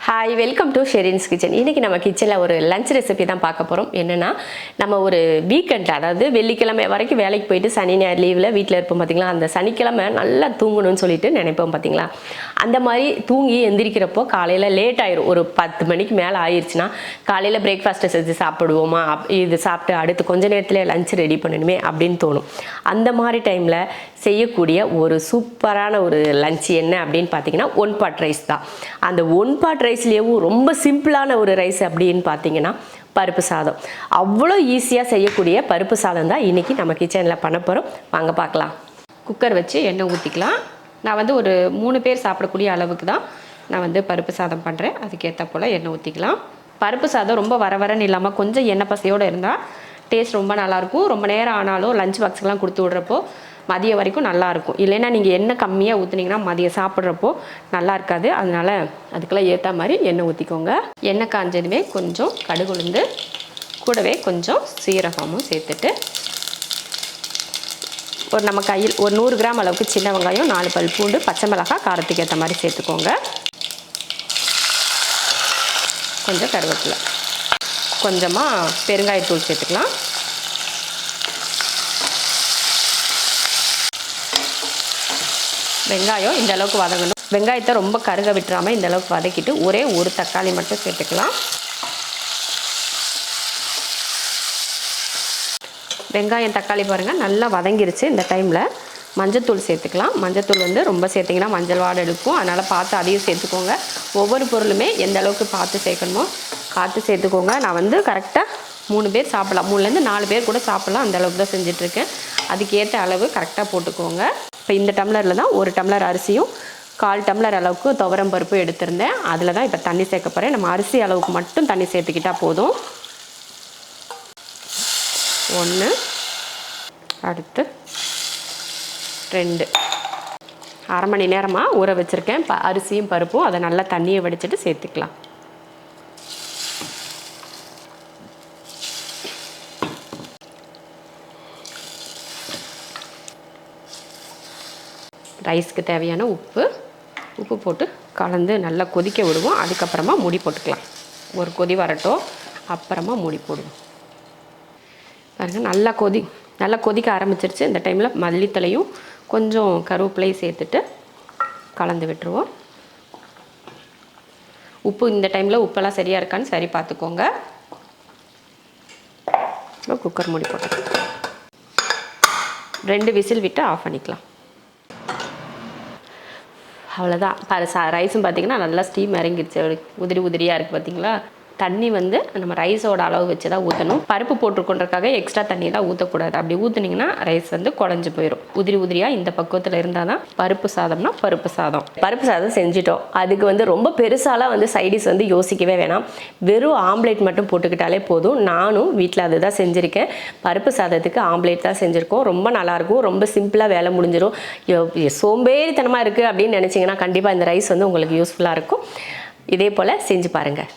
Hi welcome to Sherin's kitchen. இன்றைக்கி நம்ம கிச்சனில் ஒரு லஞ்ச் ரெசிபி தான் பார்க்க போகிறோம். என்னென்னா, நம்ம ஒரு வீக்கெண்டில், அதாவது வெள்ளிக்கிழமை வரைக்கும் வேலைக்கு போயிட்டு சனி ஞாயிறு லீவில் வீட்டில் இருப்போம் பார்த்திங்களா. அந்த சனிக்கிழமை நல்லா தூங்கணும்னு சொல்லிட்டு நினைப்போம் பார்த்திங்களா. அந்த மாதிரி தூங்கி எந்திரிக்கிறப்போ காலையில் லேட் ஆயிரும். ஒரு 10 மணிக்கு மேலே ஆயிடுச்சுன்னா காலையில் பிரேக்ஃபாஸ்ட்டை செஞ்சு சாப்பிடுவோமா, இது சாப்பிட்டு அடுத்து கொஞ்ச நேரத்தில் லஞ்ச் ரெடி பண்ணணுமே அப்படின்னு தோணும். அந்த மாதிரி டைமில் செய்யக்கூடிய ஒரு சூப்பரான ஒரு லஞ்ச் என்ன அப்படின்னு பார்த்தீங்கன்னா, ஒன் பாட் ரைஸ் தான். அந்த ஒன் பாட் ரைஸ்லேயும் ரொம்ப சிம்பிளான ஒரு ரைஸ் அப்படின்னு பார்த்தீங்கன்னா பருப்பு சாதம். அவ்வளோ ஈஸியாக செய்யக்கூடிய பருப்பு சாதம் தான் இன்றைக்கி நம்ம கிச்சனில் பண்ண போகிறோம். வாங்க பார்க்கலாம். குக்கர் வச்சு எண்ணெய் ஊற்றிக்கலாம். நான் ஒரு 3 பேர் சாப்பிடக்கூடிய அளவுக்கு தான் நான் பருப்பு சாதம் பண்ணுறேன். அதுக்கேற்ற போல் எண்ணெய் ஊற்றிக்கலாம். பருப்பு சாதம் ரொம்ப வரன்னு இல்லாமல் கொஞ்சம் எண்ணெய் பசையோடு இருந்தால் டேஸ்ட் ரொம்ப நல்லாயிருக்கும். ரொம்ப நேரம் ஆனாலும் லஞ்ச் பாக்ஸுக்கெலாம் கொடுத்து விட்றப்போ மதியம் வரைக்கும் நல்லாயிருக்கும். இல்லைன்னா நீங்கள் எண்ணெய் கம்மியாக ஊற்றுனீங்கன்னா மதியம் சாப்பிட்றப்போ நல்லா இருக்காது. அதனால் அதுக்கெல்லாம் ஏற்ற மாதிரி எண்ணெய் ஊற்றிக்கோங்க. எண்ணெய் காஞ்சதுமே கொஞ்சம் கடுகு உளுந்து கூடவே கொஞ்சம் சீரகமும் சேர்த்துட்டு நம்ம கையில் ஒரு 100 கிராம் அளவுக்கு சின்ன வெங்காயம், 4 பல் பூண்டு, பச்சை மிளகாய் காரத்துக்கு ஏற்ற மாதிரி சேர்த்துக்கோங்க. கொஞ்சம் கருவேப்பிலை, கொஞ்சமாக பெருங்காயத்தூள் சேர்த்துக்கலாம். வெங்காயம் இந்த அளவுக்கு வதங்கணும். வெங்காயத்தை ரொம்ப கருக விட்டுறாமல் இந்த அளவுக்கு வதக்கிட்டு ஒரே ஒரு தக்காளி மட்டும் சேர்த்துக்கலாம். வெங்காயம் தக்காளி பாருங்கள் நல்லா வதங்கிருச்சு. இந்த டைமில் மஞ்சத்தூள் சேர்த்துக்கலாம். மஞ்சத்தூள் ரொம்ப சேர்த்திங்கன்னா மஞ்சள் வாடை எடுக்கும். அதனால் பார்த்து அதையும் சேர்த்துக்கோங்க. ஒவ்வொரு பொருளுமே எந்த அளவுக்கு பார்த்து சேர்க்கணுமோ பார்த்து சேர்த்துக்கோங்க. நான் கரெக்டாக 3 பேர் சாப்பிட்லாம், 3லேருந்து 4 பேர் கூட சாப்பிட்லாம். அந்த அளவுக்கு தான் செஞ்சிட்ருக்கேன். அதுக்கேற்ற அளவு கரெக்டாக போட்டுக்கோங்க. இப்போ இந்த டம்ளரில் தான் 1 டம்ளர் அரிசியும் 1/4 டம்ளர் அளவுக்கு துவரம் பருப்பு எடுத்திருந்தேன். அதில் தான் இப்போ தண்ணி சேர்க்க போகிறேன். நம்ம அரிசி அளவுக்கு மட்டும் தண்ணி சேர்த்துக்கிட்டால் போதும். 1, அடுத்து 2, அரை மணி நேரமாக ஊற வச்சுருக்கேன் அரிசியும் பருப்பும். அதை நல்லா தண்ணியை வடிச்சிட்டு சேர்த்துக்கலாம். ரைஸ்க்கு தேவையான உப்பு போட்டு கலந்து நல்லா கொதிக்க விடுவோம். அதுக்கப்புறமா மூடி போட்டுக்கலாம். ஒரு கொதி வரட்டும், அப்புறமா மூடி போடுவோம். பாருங்கள் நல்லா கொதிக்க ஆரம்பிச்சிருச்சு. இந்த டைமில் மல்லித்தலையும் கொஞ்சம் கருவேப்பிலையும் சேர்த்துட்டு கலந்து விட்டுருவோம். உப்பு இந்த டைமில் உப்பெல்லாம் சரியாக இருக்கான்னு சரி பார்த்துக்கோங்க. குக்கர் மூடி போட்டுக்கலாம். 2 விசில் விட்டு ஆஃப் பண்ணிக்கலாம். அவ்வளோதான். ரைஸும் பார்த்திங்கன்னா நல்லா ஸ்டீம் இறங்கிடுச்சு. உதிரியாக இருக்குது பார்த்திங்களா. தண்ணி நம்ம ரைஸோட அளவு வச்சு தான் ஊற்றணும். பருப்பு போட்டுருக்கோன்றக்காக எக்ஸ்ட்ரா தண்ணி தான் ஊற்றக்கூடாது. அப்படி ஊற்றுனீங்கன்னா ரைஸ் குழஞ்சி போயிடும். உதிரியாக இந்த பக்குவத்தில் இருந்தால் தான் பருப்பு சாதம்னா பருப்பு சாதம் செஞ்சிட்டோம். அதுக்கு ரொம்ப பெருசாலாம் சைடிஸ் யோசிக்கவே வேணாம். வெறும் ஆம்லேட் மட்டும் போட்டுக்கிட்டாலே போதும். நானும் வீட்டில் அதுதான் செஞ்சுருக்கேன். பருப்பு சாதத்துக்கு ஆம்லேட் தான் செஞ்சுருக்கோம். ரொம்ப நல்லாயிருக்கும். ரொம்ப சிம்பிளாக வேலை முடிஞ்சிடும். சோம்பேறித்தனமாக இருக்குது அப்படின்னு நினச்சிங்கன்னா கண்டிப்பாக இந்த ரைஸ் உங்களுக்கு யூஸ்ஃபுல்லாக இருக்கும். இதே போல் செஞ்சு பாருங்கள்.